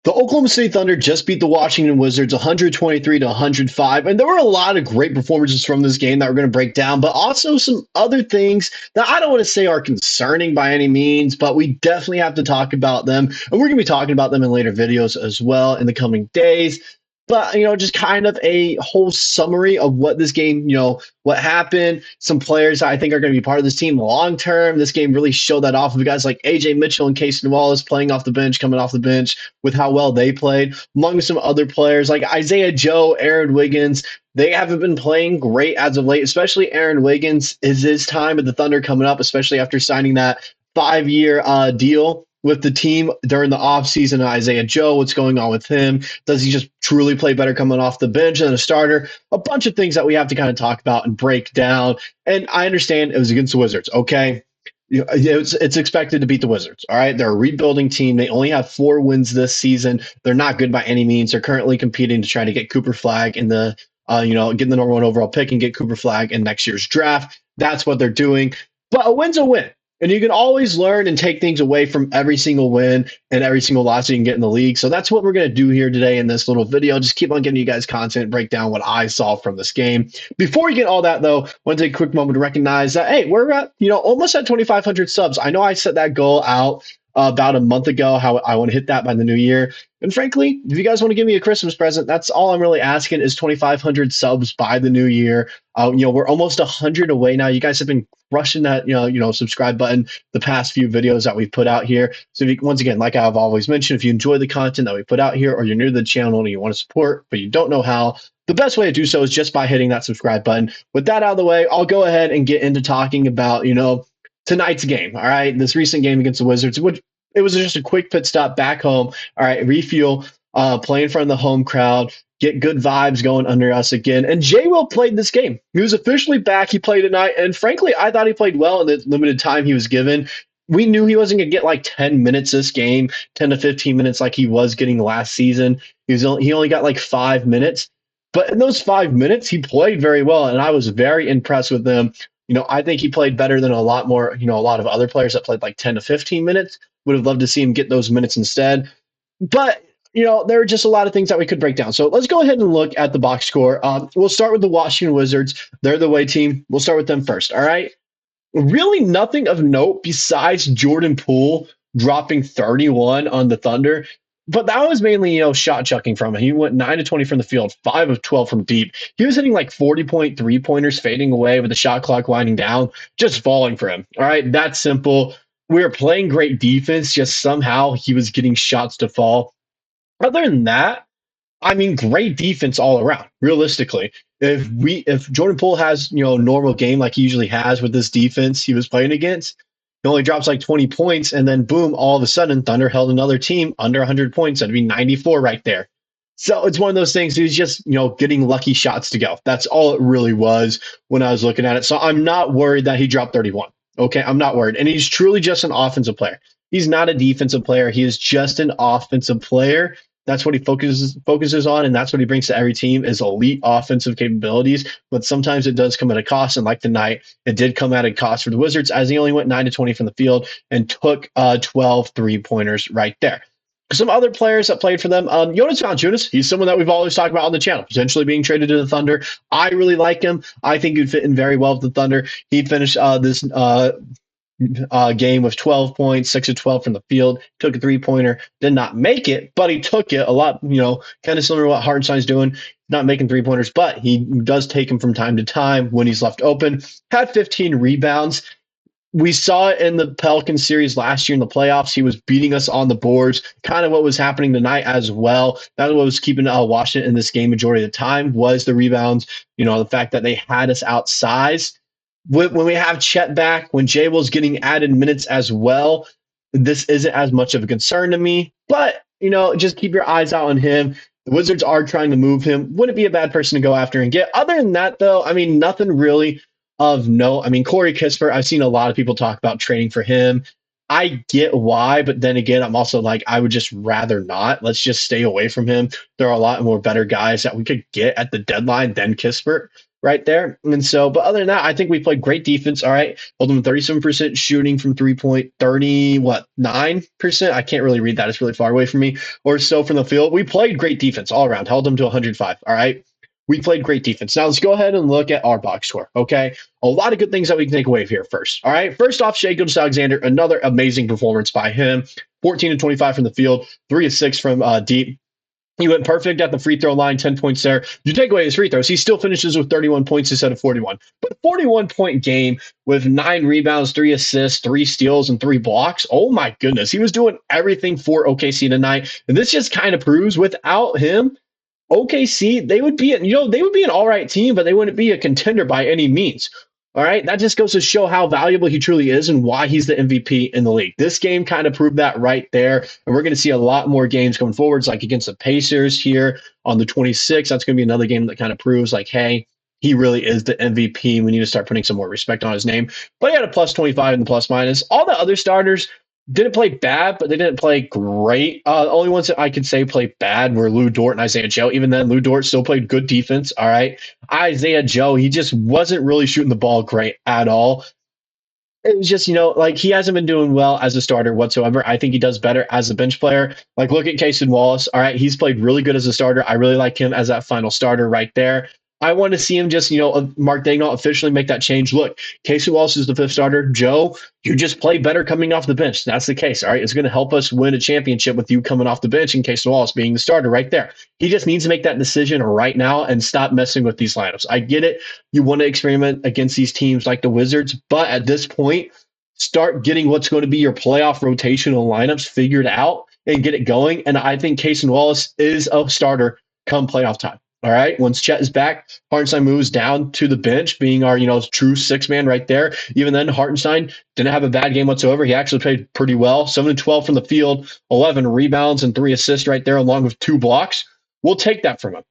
The Oklahoma City Thunder just beat the Washington Wizards 123 to 105, and there were a lot of great performances from this game that we're going to break down, but also some other things that I don't want to say are concerning by any means, but we definitely have to talk about them, and we're going to be talking about them in later videos as well in the coming days. But, just kind of a whole summary of what this game, what happened. Some players I think are going to be part of this team long term. This game really showed that off with guys like AJ Mitchell and Cason Wallace playing off the bench, coming off the bench with how well they played, among some other players like Isaiah Joe, Aaron Wiggins. They haven't been playing great as of late, especially Aaron Wiggins. Is his time at the Thunder coming up, especially after signing that 5-year deal with the team during the offseason? Isaiah Joe, what's going on with him? Does he just truly play better coming off the bench than a starter? A bunch of things that we have to kind of talk about and break down. And I understand it was against the Wizards, okay? It's expected to beat the Wizards, all right? They're a rebuilding team. They only have 4 wins this season. They're not good by any means. They're currently competing to try to get Cooper Flag in the, get the number 1 overall pick and get Cooper Flag in next year's draft. That's what they're doing. But a win's a win. And you can always learn and take things away from every single win and every single loss you can get in the league. So that's what we're going to do here today in this little video. Just keep on giving you guys content, break down what I saw from this game. Before we get all that, though, I want to take a quick moment to recognize that, hey, we're at, almost at 2,500 subs. I know I set that goal out about a month ago, how I want to hit that by the new year. And frankly, if you guys want to give me a Christmas present, that's all I'm really asking is 2,500 subs by the new year. We're almost 100 away now. You guys have been crushing that, subscribe button the past few videos that we've put out here. So once again, like I've always mentioned, if you enjoy the content that we put out here or you're new to the channel and you want to support, but you don't know how, the best way to do so is just by hitting that subscribe button. With that out of the way, I'll go ahead and get into talking about, tonight's game. All right. This recent game against the Wizards, which it was just a quick pit stop back home. All right. Refuel, play in front of the home crowd, get good vibes going under us again. And J. Will played this game. He was officially back. He played tonight. And frankly, I thought he played well in the limited time he was given. We knew he wasn't going to get like 10 minutes this game, 10 to 15 minutes like he was getting last season. He only got like 5 minutes. But in those 5 minutes, he played very well. And I was very impressed with him. I think he played better than a lot of other players that played like 10 to 15 minutes. Would have loved to see him get those minutes instead. But, there are just a lot of things that we could break down. So let's go ahead and look at the box score. We'll start with the Washington Wizards. They're the away team. We'll start with them first. All right. Really nothing of note besides Jordan Poole dropping 31 on the Thunder. But that was mainly, shot chucking from him. He went 9 to 20 from the field, 5 of 12 from deep. He was hitting like 40-point three-pointers fading away with the shot clock winding down, just falling for him. All right, that's simple. We were playing great defense, just somehow he was getting shots to fall. Other than that, I mean, great defense all around, realistically. If Jordan Poole has, normal game like he usually has with this defense he was playing against, he only drops like 20 points, and then boom, all of a sudden, Thunder held another team under 100 points. That'd be 94 right there. So it's one of those things. He was just, getting lucky shots to go. That's all it really was when I was looking at it. So I'm not worried that he dropped 31. Okay, I'm not worried. And he's truly just an offensive player. He's not a defensive player. He is just an offensive player. That's what he focuses on, and that's what he brings to every team is elite offensive capabilities. But sometimes it does come at a cost, and like tonight, it did come at a cost for the Wizards as he only went 9 to 20 from the field and took 12 three-pointers right there. Some other players that played for them, Jonas Valanciunas, he's someone that we've always talked about on the channel, potentially being traded to the Thunder. I really like him. I think he'd fit in very well with the Thunder. He'd finish this game with 12 points, 6 of 12 from the field, took a three-pointer, did not make it, but he took it a lot, kind of similar to what Hartenstein's doing, not making three-pointers, but he does take them from time to time when he's left open. Had 15 rebounds. We saw it in the Pelicans series last year in the playoffs. He was beating us on the boards, kind of what was happening tonight as well. That's what was keeping Washington in this game majority of the time was the rebounds, the fact that they had us outsized. When we have Chet back, when J. Will's getting added minutes as well, this isn't as much of a concern to me. But, just keep your eyes out on him. The Wizards are trying to move him. Wouldn't be a bad person to go after and get. Other than that, though, I mean, nothing really of note. I mean, Corey Kispert, I've seen a lot of people talk about trading for him. I get why, but then again, I'm also like, I would just rather not. Let's just stay away from him. There are a lot more better guys that we could get at the deadline than Kispert. right there. And so, but other than that, I think we played great defense. All right. Held them 37% shooting from 3 point, 9%. I can't really read that. It's really far away from me or so from the field. We played great defense all around, held them to 105. All right. We played great defense. Now let's go ahead and look at our box score. Okay. A lot of good things that we can take away here first. All right. First off, Shai Gilgeous-Alexander, another amazing performance by him. 14 to 25 from the field, 3 of 6 from deep. He went perfect at the free throw line, 10 points there. You take away his free throws, he still finishes with 31 points instead of 41. But a 41-point game with 9 rebounds, 3 assists, 3 steals, and 3 blocks. Oh my goodness. He was doing everything for OKC tonight. And this just kind of proves without him, OKC, they would be, they would be an all right team, but they wouldn't be a contender by any means. All right. That just goes to show how valuable he truly is and why he's the MVP in the league. This game kind of proved that right there. And we're going to see a lot more games going forwards, like against the Pacers here on the 26th. That's going to be another game that kind of proves like, hey, he really is the MVP. We need to start putting some more respect on his name. But he had a plus 25 in the plus minus. All the other starters didn't play bad, but they didn't play great. The only ones that I could say played bad were Lou Dort and Isaiah Joe. Even then, Lou Dort still played good defense. All right. Isaiah Joe, he just wasn't really shooting the ball great at all. It was just, like he hasn't been doing well as a starter whatsoever. I think he does better as a bench player. Like, look at Cason Wallace. All right. He's played really good as a starter. I really like him as that final starter right there. I want to see him just, Mark Daigneault officially make that change. Look, Cason Wallace is the 5th starter. Joe, you just play better coming off the bench. That's the case. All right. It's going to help us win a championship with you coming off the bench and Cason Wallace being the starter right there. He just needs to make that decision right now and stop messing with these lineups. I get it. You want to experiment against these teams like the Wizards, but at this point, start getting what's going to be your playoff rotational lineups figured out and get it going. And I think Cason Wallace is a starter come playoff time. All right. Once Chet is back, Hartenstein moves down to the bench, being our, true 6-man right there. Even then, Hartenstein didn't have a bad game whatsoever. He actually played pretty well. 7 to 12 from the field, 11 rebounds and 3 assists right there, along with 2 blocks. We'll take that from him.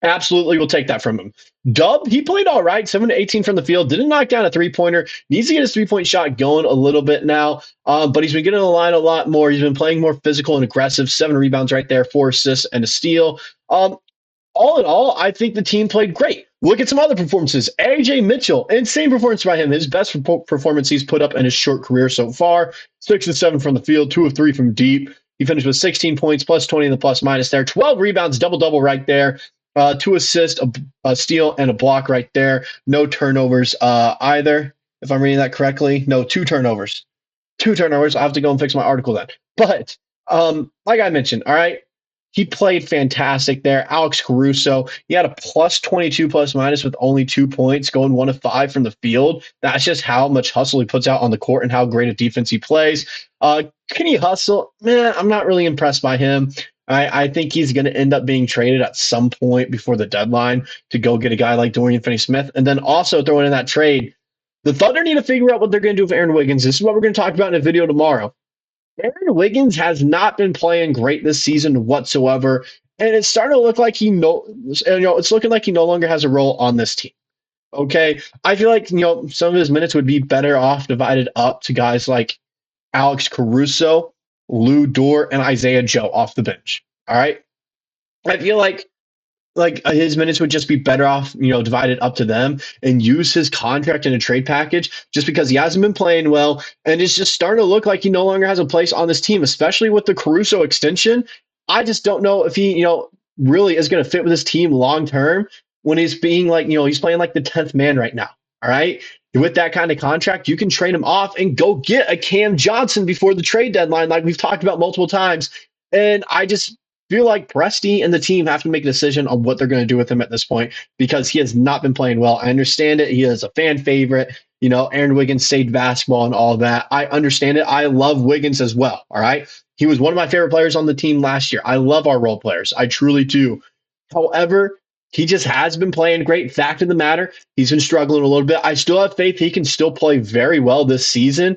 Absolutely, we'll take that from him. Dub, he played all right. 7 to 18 from the field. Didn't knock down a 3-pointer. Needs to get his 3-point shot going a little bit now. But he's been getting in the line a lot more. He's been playing more physical and aggressive. 7 rebounds right there, 4 assists and a steal. All in all, I think the team played great. Look at some other performances. AJ Mitchell, insane performance by him. His best performance he's put up in his short career so far. 6 of 7 from the field, 2 of 3 from deep. He finished with 16 points, plus 20 in the plus minus there. 12 rebounds, double-double right there. 2 assists, a steal, and a block right there. No turnovers either, if I'm reading that correctly. No, 2 turnovers. 2 turnovers. I'll have to go and fix my article then. But like I mentioned, all right, he played fantastic there. Alex Caruso, he had a plus 22 plus minus with only 2 points, going 1 of 5 from the field. That's just how much hustle he puts out on the court and how great a defense he plays. Can he hustle? Man, I'm not really impressed by him. I think he's going to end up being traded at some point before the deadline to go get a guy like Dorian Finney-Smith. And then also throwing in that trade, the Thunder need to figure out what they're going to do with Aaron Wiggins. This is what we're going to talk about in a video tomorrow. Aaron Wiggins has not been playing great this season whatsoever, and it's starting to look like it's looking like he no longer has a role on this team. Okay, I feel like some of his minutes would be better off divided up to guys like Alex Caruso, Lou Dort, and Isaiah Joe off the bench. All right, I feel like his minutes would just be better off, divided up to them and use his contract in a trade package just because he hasn't been playing well. And it's just starting to look like he no longer has a place on this team, especially with the Caruso extension. I just don't know if he, really is going to fit with this team long term when he's being he's playing like the 10th man right now. All right. With that kind of contract, you can trade him off and go get a Cam Johnson before the trade deadline, like we've talked about multiple times. And I just feel like Presti and the team have to make a decision on what they're going to do with him at this point because he has not been playing well. I understand it. He is a fan favorite. Aaron Wiggins saved basketball and all that. I understand it. I love Wiggins as well. All right. He was one of my favorite players on the team last year. I love our role players. I truly do. However, he just has been playing great. Fact of the matter, he's been struggling a little bit. I still have faith he can still play very well this season.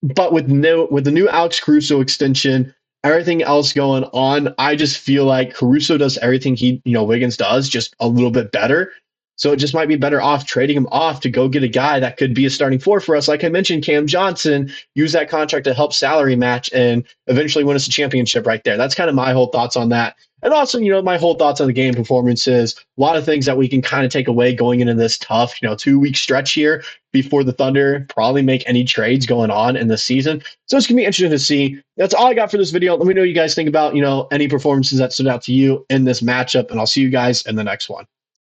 But with the new Alex Caruso extension, everything else going on, I just feel like Caruso does everything Wiggins does, just a little bit better. So it just might be better off trading him off to go get a guy that could be a starting 4 for us. Like I mentioned, Cam Johnson, use that contract to help salary match and eventually win us a championship right there. That's kind of my whole thoughts on that. And also, my whole thoughts on the game performances, a lot of things that we can kind of take away going into this tough, 2 week stretch here before the Thunder probably make any trades going on in the season. So it's going to be interesting to see. That's all I got for this video. Let me know what you guys think about, any performances that stood out to you in this matchup, and I'll see you guys in the next one.